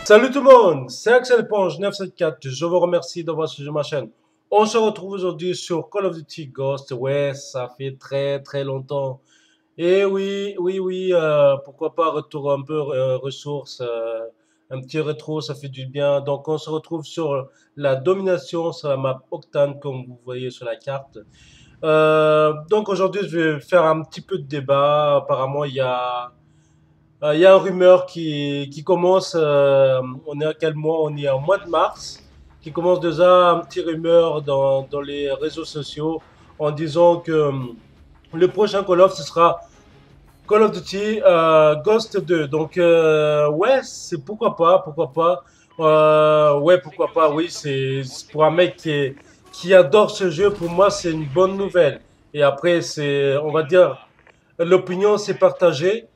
Salut tout le monde, c'est Axel Ponge 974. Je vous remercie d'avoir suivi ma chaîne. On se retrouve aujourd'hui sur Call of Duty Ghost. Ouais, ça fait très longtemps. Et oui, pourquoi pas retour un peu ressources, un petit rétro, ça fait du bien. Donc on se retrouve sur la domination sur la map Octane, comme vous voyez sur la carte. Donc aujourd'hui, je vais faire un petit peu de débat. Apparemment, il y a une rumeur qui commence. On est à quel mois? On est en mois de mars. Qui commence déjà un petit rumeur dans les réseaux sociaux en disant que le prochain Call of ce sera Call of Duty Ghost 2. Donc ouais, c'est pourquoi pas. Ouais, pourquoi pas. Oui, c'est pour un mec qui adore ce jeu. Pour moi, c'est une bonne nouvelle. Et après, c'est, on va dire, l'opinion s'est partagée.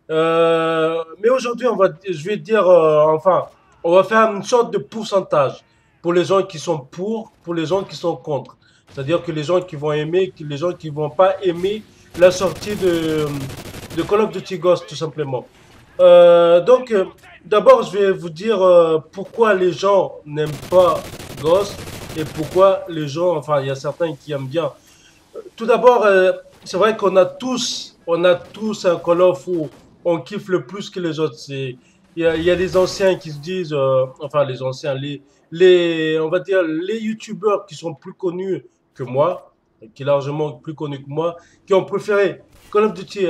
Mais aujourd'hui, je vais dire, enfin, on va faire une sorte de pourcentage pour les gens qui sont pour les gens qui sont contre. C'est-à-dire que les gens qui vont aimer, les gens qui vont pas aimer la sortie de Call of Duty Ghost, tout simplement. Donc, d'abord, je vais vous dire pourquoi les gens n'aiment pas Ghost et pourquoi les gens, enfin, il y a certains qui aiment bien. Tout d'abord, c'est vrai on a tous un Call of où on kiffe le plus que les autres. Il y a les anciens qui se disent, enfin les anciens, on va dire les youtubeurs qui sont plus connus que moi, qui est largement plus connus que moi, qui ont préféré Call of Duty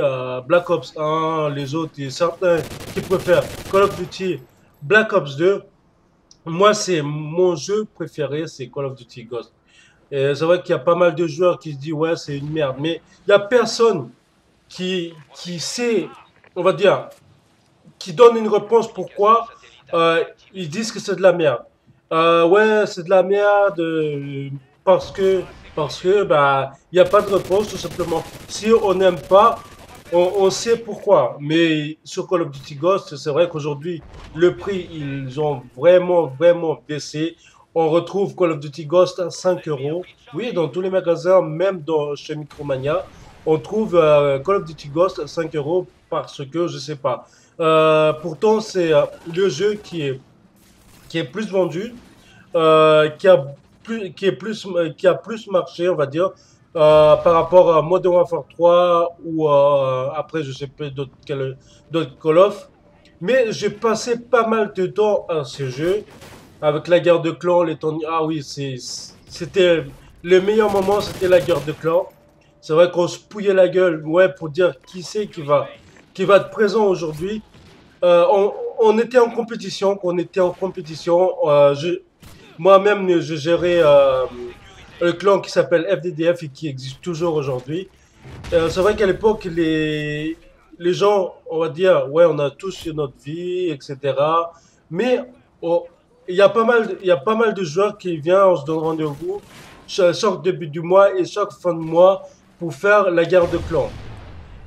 Black Ops 1, les autres, et certains qui préfèrent Call of Duty Black Ops 2. Moi, c'est mon jeu préféré, c'est Call of Duty Ghost. Et c'est vrai qu'il y a pas mal de joueurs qui se disent ouais c'est une merde, mais il y a personne qui sait, on va dire, qui donne une réponse pourquoi ils disent que c'est de la merde. Ouais c'est de la merde parce que bah il n'y a pas de réponse tout simplement. Si on n'aime pas, on sait pourquoi. Mais sur Call of Duty Ghost, c'est vrai qu'aujourd'hui le prix ils ont vraiment baissé. On retrouve Call of Duty Ghost à 5 euros. Oui, dans tous les magasins, même chez Micromania, on trouve Call of Duty Ghost à 5 euros parce que je sais pas. Pourtant, c'est le jeu qui est plus vendu, qui a plus marché, on va dire, par rapport à Modern Warfare 3 ou après, je sais pas d'autres Call of. Mais j'ai passé pas mal de temps à ce jeu avec la guerre de clans, les temps. Ah oui, c'était le meilleur moment, c'était la guerre de clans. C'est vrai qu'on se pouillait la gueule, ouais, pour dire qui c'est qui va être présent aujourd'hui. On était en compétition, qu'on était en compétition. Moi-même, je gérais un clan qui s'appelle FDDF et qui existe toujours aujourd'hui. C'est vrai qu'à l'époque, les gens, on va dire, ouais, on a tous eu notre vie, etc. Mais oh, il y a pas mal de joueurs qui viennent, on se donne rendez-vous chaque début du mois et chaque fin de mois pour faire la guerre de clans.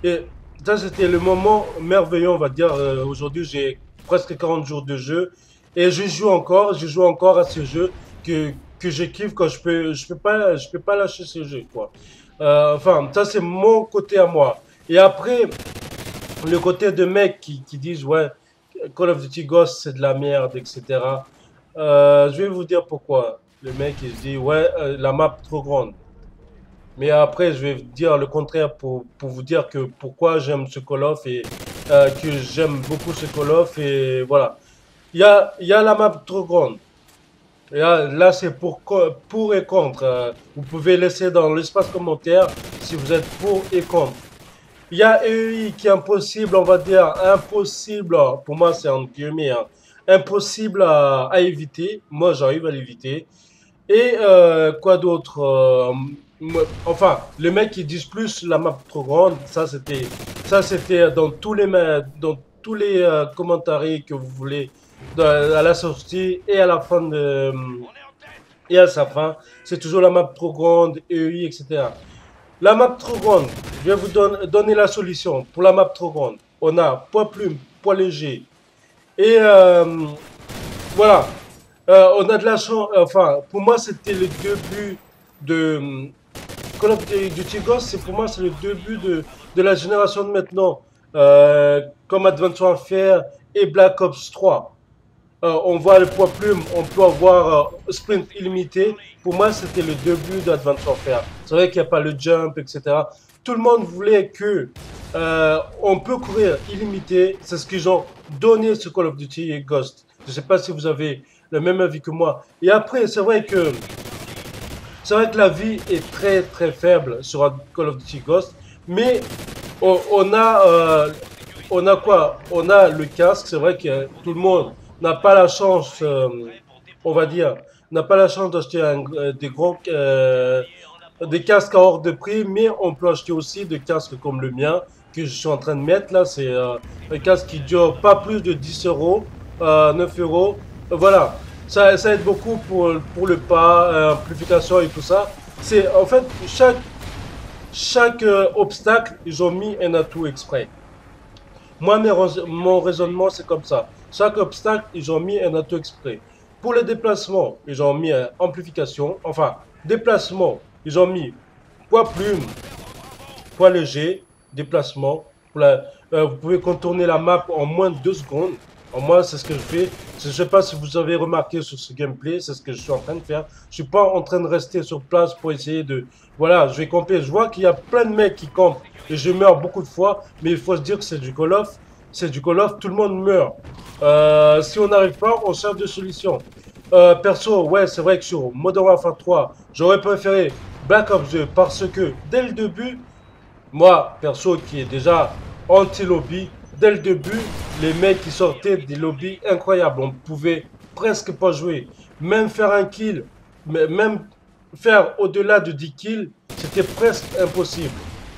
Et ça, c'était le moment merveilleux, on va dire. Aujourd'hui, j'ai presque 40 jours de jeu et je joue encore à ce jeu que je kiffe quand je peux pas lâcher ce jeu, quoi. Enfin, ça, c'est mon côté à moi. Et après, le côté de mecs qui disent, ouais, Call of Duty Ghost, c'est de la merde, etc. Je vais vous dire pourquoi. Le mec, il se dit, ouais, la map trop grande. Mais après, je vais dire le contraire pour vous dire que pourquoi j'aime ce Call of et que j'aime beaucoup ce Call of. Et voilà. Il y a la map trop grande. Et là c'est pour et contre. Vous pouvez laisser dans l'espace commentaire si vous êtes pour et contre. Il y a EI qui est impossible, on va dire, impossible, pour moi c'est en guillemets, hein, impossible à éviter. Moi j'arrive à l'éviter. Et quoi d'autre enfin, les mecs qui disent plus la map trop grande, ça c'était dans tous les commentaires que vous voulez à la sortie et à la fin et à sa fin. C'est toujours la map trop grande, EI, etc. La map trop grande, je vais vous donner la solution pour la map trop grande. On a poids plume, poids léger et voilà. On a de la chance. Enfin, pour moi, c'était le début de Call of Duty Ghost. C'est pour moi, c'est le début de la génération de maintenant, comme Advanced Warfare et Black Ops 3. on voit le poids plume, on peut avoir sprint illimité. Pour moi, c'était le début d'Advanced Warfare. C'est vrai qu'il n'y a pas le jump, etc. Tout le monde voulait que on peut courir illimité. C'est ce qu'ils ont donné sur Call of Duty et Ghost. Je ne sais pas si vous avez le même avis que moi. Et après, c'est vrai que la vie est très très faible sur un Call of Duty Ghost, mais on a quoi? On a le casque. C'est vrai que tout le monde n'a pas la chance, on va dire, n'a pas la chance d'acheter des casques à hors de prix, mais on peut acheter aussi des casques comme le mien que je suis en train de mettre là. C'est un casque qui dure pas plus de 10 euros, 9 euros. Voilà, ça aide beaucoup pour le pas, amplification et tout ça. C'est en fait chaque obstacle, ils ont mis un atout exprès. Moi, mon raisonnement, c'est comme ça. Chaque obstacle, ils ont mis un atout exprès. Pour les déplacements, ils ont mis amplification. Enfin, déplacement, ils ont mis poids plume, poids léger, déplacement. Vous pouvez contourner la map en moins de 2 secondes. En moi, c'est ce que je fais. Je ne sais pas si vous avez remarqué sur ce gameplay, c'est ce que je suis en train de faire. Je suis pas en train de rester sur place pour essayer de... Voilà, je vais camper. Je vois qu'il y a plein de mecs qui campent et je meurs beaucoup de fois. Mais il faut se dire que c'est du Call of. C'est du Call of, tout le monde meurt. Si on n'arrive pas, on cherche des solutions. Perso, ouais, c'est vrai que sur Modern Warfare 3, j'aurais préféré Black Ops 2 parce que dès le début, moi, perso, qui est déjà anti-lobby, dès le début, les mecs qui sortaient des lobbies incroyables, on pouvait presque pas jouer. Même faire un kill, même faire au-delà de 10 kills, c'était presque impossible.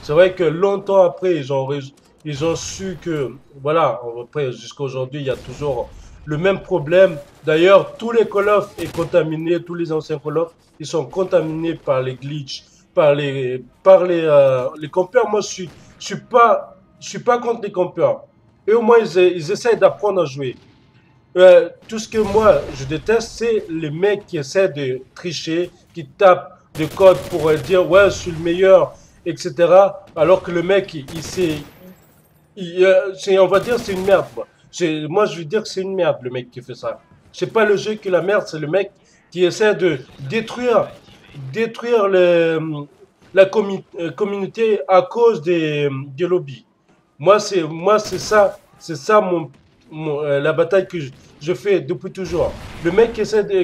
C'est vrai que longtemps après, ils ont su que, voilà, après, jusqu'à aujourd'hui, il y a toujours le même problème. D'ailleurs, tous les Call of est contaminé, tous les anciens Call of, ils sont contaminés par les glitches, les campeurs. Moi, je suis pas contre les campeurs. Et au moins, ils essayent d'apprendre à jouer. Tout ce que moi, je déteste, c'est les mecs qui essaient de tricher, qui tapent des codes pour dire, ouais, je suis le meilleur, etc. Alors que le mec, on va dire, c'est une merde, quoi. Moi, je veux dire que c'est une merde, le mec qui fait ça. C'est pas le jeu qui est la merde, c'est le mec qui essaie de détruire communauté à cause des lobbies. Moi, c'est ça la bataille que je fais depuis toujours. Le mec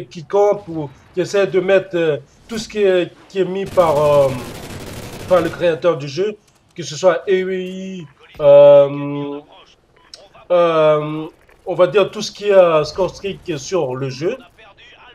qui campe ou qui essaie de mettre tout ce qui est mis par le créateur du jeu, que ce soit EI, on va dire tout ce qui est score streak sur le jeu,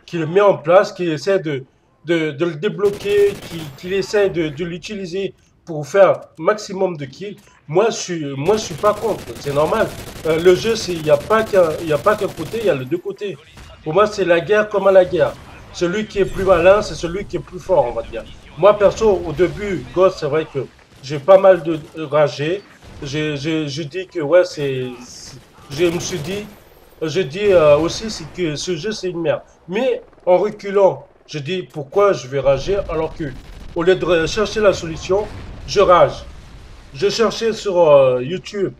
qui le met en place, qui essaie de le débloquer, qui essaie de l'utiliser pour faire maximum de kills. Moi, je suis pas contre. C'est normal. Le jeu, il n'y a pas qu'un côté, il y a les deux côtés. Pour moi, c'est la guerre comme à la guerre. Celui qui est plus malin, c'est celui qui est plus fort, on va dire. Moi, perso, au début, Ghost, c'est vrai que j'ai pas mal de ragé. Je dis que, ouais, je me suis dit, je dis aussi que ce jeu, c'est une merde. Mais en reculant, je dis pourquoi je vais rager alors que, au lieu de chercher la solution, je rage. Je cherchais sur YouTube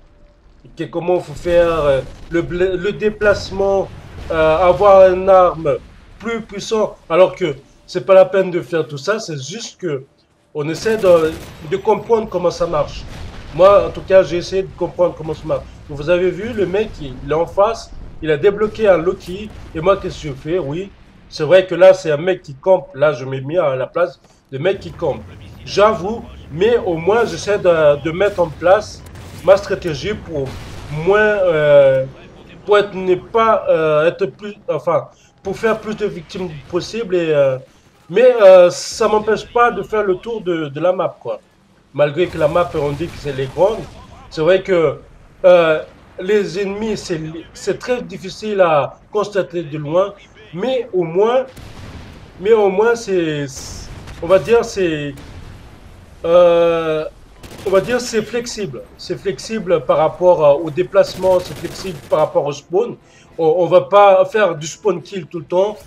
comment il faut faire le déplacement, avoir une arme plus puissante, alors que c'est pas la peine de faire tout ça, c'est juste que on essaie de comprendre comment ça marche. Moi, en tout cas, j'ai essayé de comprendre comment ça marche. Vous avez vu, le mec, il est en face, il a débloqué un Loki, et moi, qu'est-ce que je fais? Oui, c'est vrai que là, c'est un mec qui campe. Là, je m'ai mis à la place de mec qui campe. J'avoue, mais au moins, j'essaie de mettre en place ma stratégie pour moins, pour être, ne pas être plus, enfin, pour faire plus de victimes possible. Mais ça m'empêche pas de faire le tour de la map, quoi. Malgré que la map, on dit que c'est les grandes. C'est vrai que euh, les ennemis, c'est très difficile à constater de loin. Mais au moins, on va dire, euh, on va dire, c'est flexible. C'est flexible par rapport au déplacement, c'est flexible par rapport au spawn. On va pas faire du spawn kill tout le temps.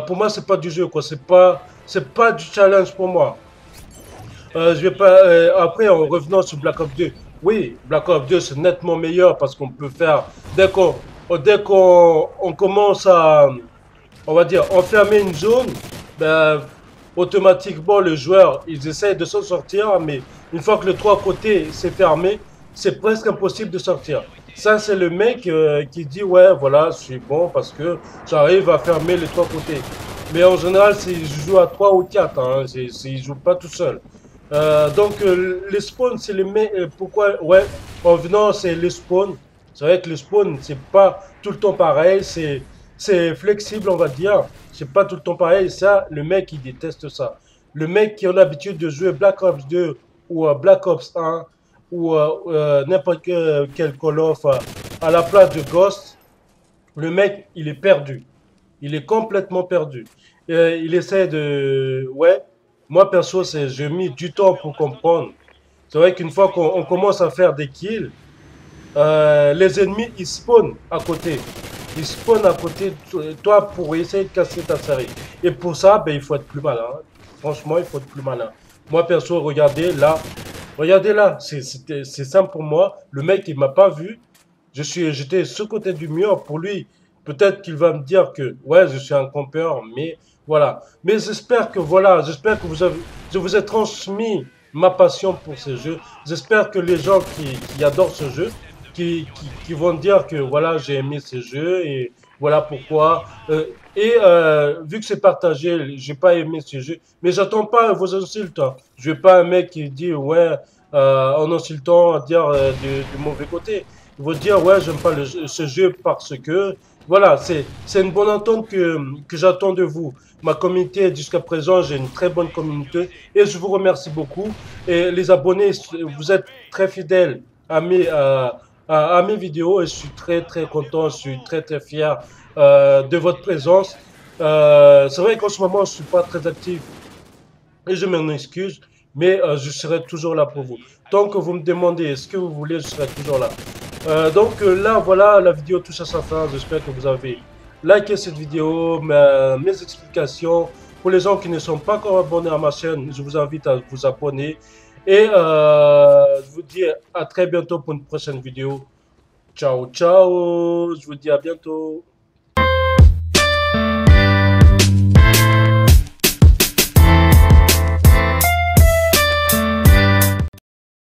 Pour moi, c'est pas du jeu, quoi. C'est pas du challenge pour moi. Je vais pas. Après, en revenant sur Black Ops 2, oui, Black Ops 2 c'est nettement meilleur parce qu'on peut faire. Dès qu'on dès qu'on commence à, on va dire, enfermer une zone, ben, automatiquement, les joueurs, ils essayent de s'en sortir, mais une fois que le trois côtés s'est fermé, c'est presque impossible de sortir. Ça, c'est le mec qui dit, ouais, voilà, je suis bon parce que j'arrive à fermer les trois côtés. Mais en général, je joue à 3 ou 4, hein, il joue pas tout seul. Donc, les spawns, c'est les mecs, pourquoi, ouais, en venant, c'est les spawns. C'est vrai que le spawn, c'est pas tout le temps pareil, c'est flexible, on va dire. C'est pas tout le temps pareil. Ça, le mec, il déteste ça. Le mec qui a l'habitude de jouer Black Ops 2 ou Black Ops 1 ou n'importe quel Call of à la place de Ghost, le mec, il est perdu. Il est complètement perdu. Il essaie de... Ouais, moi perso, j'ai mis du temps pour comprendre. C'est vrai qu'une fois qu'on commence à faire des kills, les ennemis, ils spawnent à côté. Ils spawnent à côté de toi pour essayer de casser ta série. Et pour ça, ben, il faut être plus malin. Franchement, il faut être plus malin. Moi, perso, regardez là. Regardez là. C'est simple pour moi. Le mec, il m'a pas vu. J'étais ce côté du mur. Pour lui, peut-être qu'il va me dire que, ouais, je suis un campeur, mais voilà. Mais j'espère que, voilà, j'espère que je vous ai transmis ma passion pour ce jeu. J'espère que les gens qui adorent ce jeu, qui vont dire que voilà, j'ai aimé ce jeu et voilà pourquoi. Vu que c'est partagé, j'ai pas aimé ce jeu, mais j'attends pas vos insultes, hein. Je veux pas un mec qui dit ouais en insultant dire du mauvais côté. Il faut dire ouais, j'aime pas ce jeu parce que voilà, c'est une bonne entente que j'attends de vous. Ma communauté jusqu'à présent, j'ai une très bonne communauté et je vous remercie beaucoup. Et les abonnés, vous êtes très fidèles à à mes vidéos et je suis très très content, je suis très très fier de votre présence. C'est vrai qu'en ce moment, je suis pas très actif et je m'en excuse, mais je serai toujours là pour vous. Tant que vous me demandez ce que vous voulez, je serai toujours là. Là, voilà, la vidéo touche à sa fin. J'espère que vous avez liké cette vidéo, mes explications. Pour les gens qui ne sont pas encore abonnés à ma chaîne, je vous invite à vous abonner. Et je vous dis à très bientôt pour une prochaine vidéo. Ciao, ciao. Je vous dis à bientôt.